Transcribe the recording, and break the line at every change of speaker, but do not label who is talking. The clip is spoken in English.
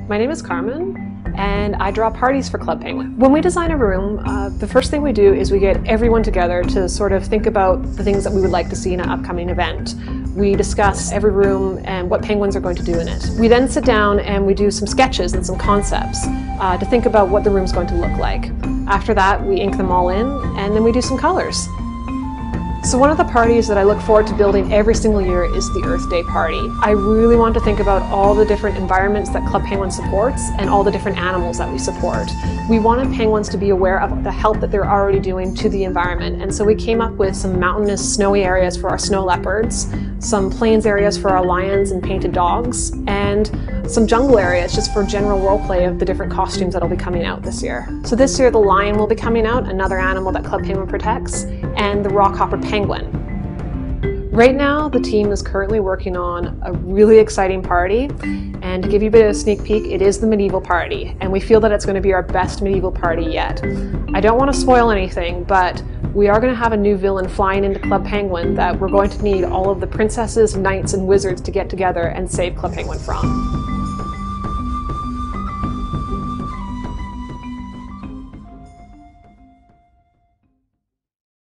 My name is Carmen, and I draw parties for Club Penguin. When we design a room, the first thing we do is we get everyone together to sort of think about the things that we would like to see in an upcoming event. We discuss every room and what penguins are going to do in it. We then sit down and we do some sketches and some concepts to think about what the room's going to look like. After that, we ink them all in, and then we do some colors. So one of the parties that I look forward to building every single year is the Earth Day party. I really want to think about all the different environments that Club Penguin supports and all the different animals that we support. We wanted penguins to be aware of the help that they're already doing to the environment, and so we came up with some mountainous, snowy areas for our snow leopards, some plains areas for our lions and painted dogs, and some jungle areas just for general role play of the different costumes that'll be coming out this year. So this year the lion will be coming out, another animal that Club Penguin protects, and the rockhopper penguin. Right now the team is currently working on a really exciting party, and to give you a bit of a sneak peek, it is the medieval party, and we feel that it's going to be our best medieval party yet. I don't want to spoil anything, but we are going to have a new villain flying into Club Penguin that we're going to need all of the princesses, knights, and wizards to get together and save Club Penguin from.